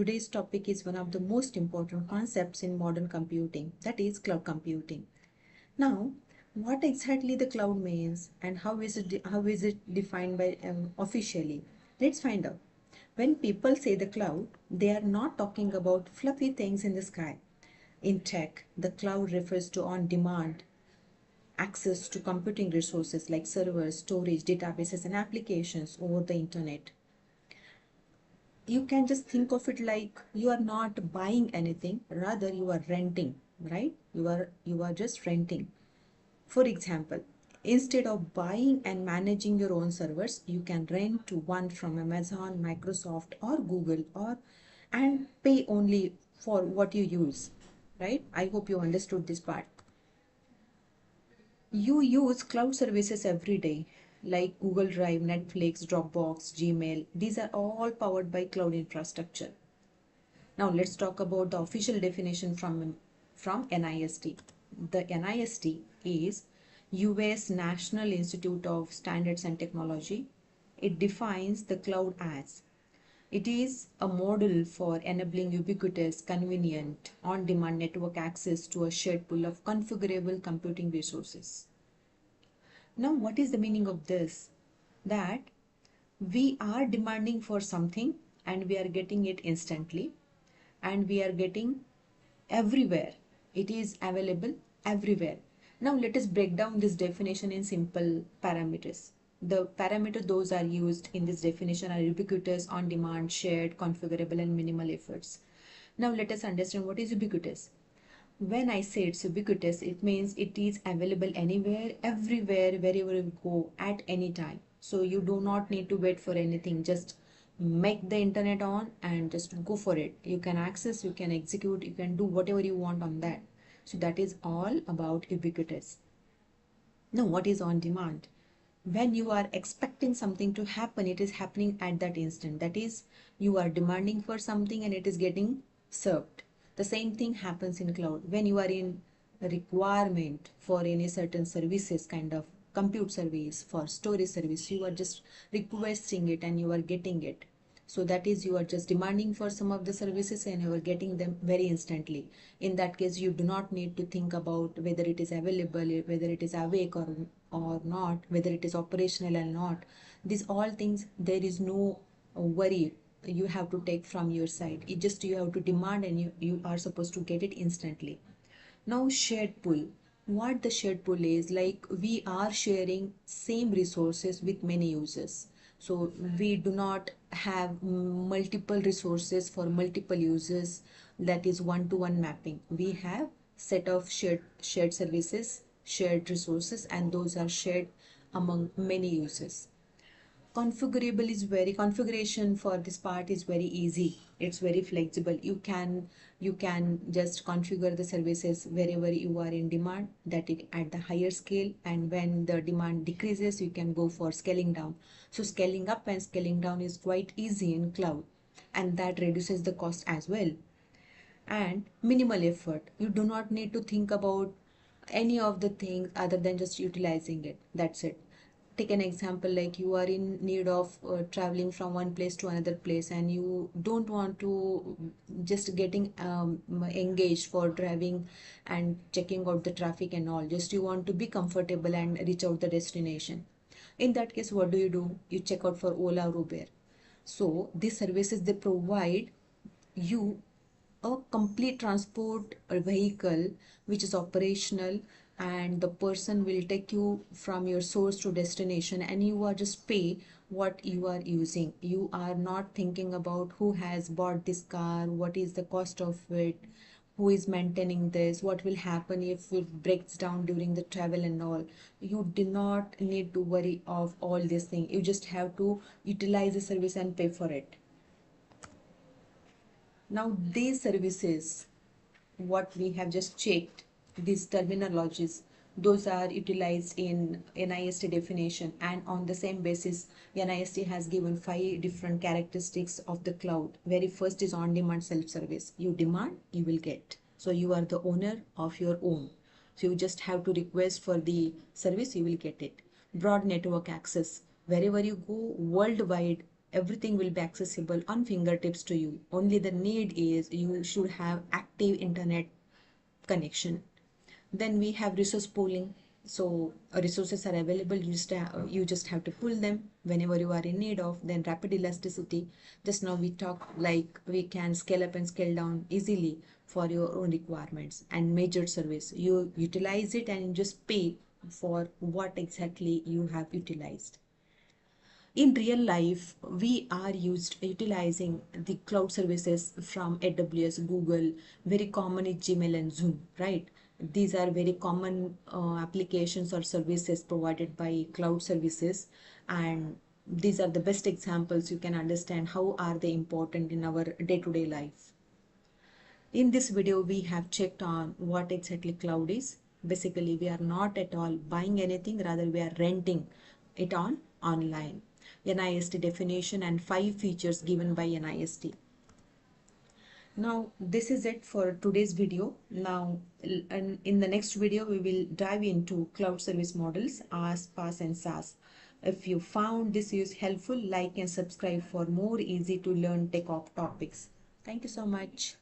Today's topic is one of the most important concepts in modern computing, that is cloud computing. Now, what exactly the cloud means and how is it defined by officially? Let's find out. When people say the cloud, they are not talking about fluffy things in the sky. In tech, the cloud refers to on-demand access to computing resources like servers, storage, databases, and applications over the internet. You can just think of it like you are not buying anything, rather you are renting, right? You are just renting. For example, instead of buying and managing your own servers, you can rent to one from Amazon, Microsoft, or Google, or and pay only for what you use, right? I hope you understood this part. You use cloud services every day, like Google Drive, Netflix, Dropbox, Gmail. These are all powered by cloud infrastructure. Now let's talk about the official definition from NIST. The NIST is US National Institute of Standards and Technology. It defines the cloud as it is a model for enabling ubiquitous, convenient, on-demand network access to a shared pool of configurable computing resources. Now, what is the meaning of this? That we are demanding for something and we are getting it instantly, and we are getting everywhere. It is available everywhere. Now let us break down this definition in simple parameters. The parameters those are used in this definition are ubiquitous, on-demand, shared, configurable, and minimal efforts. Now let us understand what is ubiquitous. When I say it's ubiquitous, it means it is available anywhere, everywhere, wherever you go at any time. So you do not need to wait for anything. Just make the internet on and just go for it. You can access, you can execute, you can do whatever you want on that. So that is all about ubiquitous. Now, what is on demand? When you are expecting something to happen, it is happening at that instant. That is, you are demanding for something and it is getting served. The same thing happens in cloud. When you are in a requirement for any certain services, kind of compute service, for storage service, you are just requesting it and you are getting it. So that is, you are just demanding for some of the services and you are getting them very instantly. In that case, you do not need to think about whether it is available, whether it is awake or not, whether it is operational or not. These all things, there is no worry you have to take from your side. It just, you have to demand and you are supposed to get it instantly. Now, shared pool. What the shared pool is, like we are sharing same resources with many users. So we do not have multiple resources for multiple users. That is one-to-one mapping. We have set of shared services, shared resources, and those are shared among many users. Configuration for this part is very easy. It's very flexible. You can just configure the services wherever you are in demand, that it at the higher scale, and when the demand decreases you can go for scaling down. So scaling up and scaling down is quite easy in cloud, and that reduces the cost as well. And minimal effort, you do not need to think about any of the things other than just utilizing it. That's it. Take an example, like you are in need of traveling from one place to another place and you don't want to just getting engaged for driving and checking out the traffic and all. Just you want to be comfortable and reach out the destination. In that case, what do? You check out for Ola or Uber. So these services, they provide you a complete transport vehicle which is operational, and the person will take you from your source to destination and you are just pay what you are using. You are not thinking about who has bought this car, what is the cost of it, who is maintaining this, what will happen if it breaks down during the travel and all. You do not need to worry of all these things. You just have to utilize the service and pay for it. Now, these services, what we have just checked, these terminologies, those are utilized in NIST definition, and on the same basis, NIST has given 5 different characteristics of the cloud. Very first is on-demand self-service. You demand, you will get. So you are the owner of your own. So you just have to request for the service, you will get it. Broad network access. Wherever you go worldwide, Everything will be accessible on fingertips to you. Only the need is you should have active internet connection. Then we have resource pooling. So resources are available, you just have to pull them whenever you are in need of. Then rapid elasticity, just now we talk like we can scale up and scale down easily for your own requirements. And measured service, you utilize it and you just pay for what exactly you have utilized. In real life, we are utilizing the cloud services from AWS, Google. Very common is Gmail and Zoom, right? These are very common applications or services provided by cloud services, and these are the best examples. You can understand how are they important in our day-to-day life. In this video, we have checked on what exactly cloud is. Basically, we are not at all buying anything, rather we are renting it on online. NIST definition and 5 features given by NIST. Now, this is it for today's video. Now, in the next video, we will dive into cloud service models, IaaS, PaaS, and SaaS. If you found this use helpful, like and subscribe for more easy to learn tech topics. Thank you so much.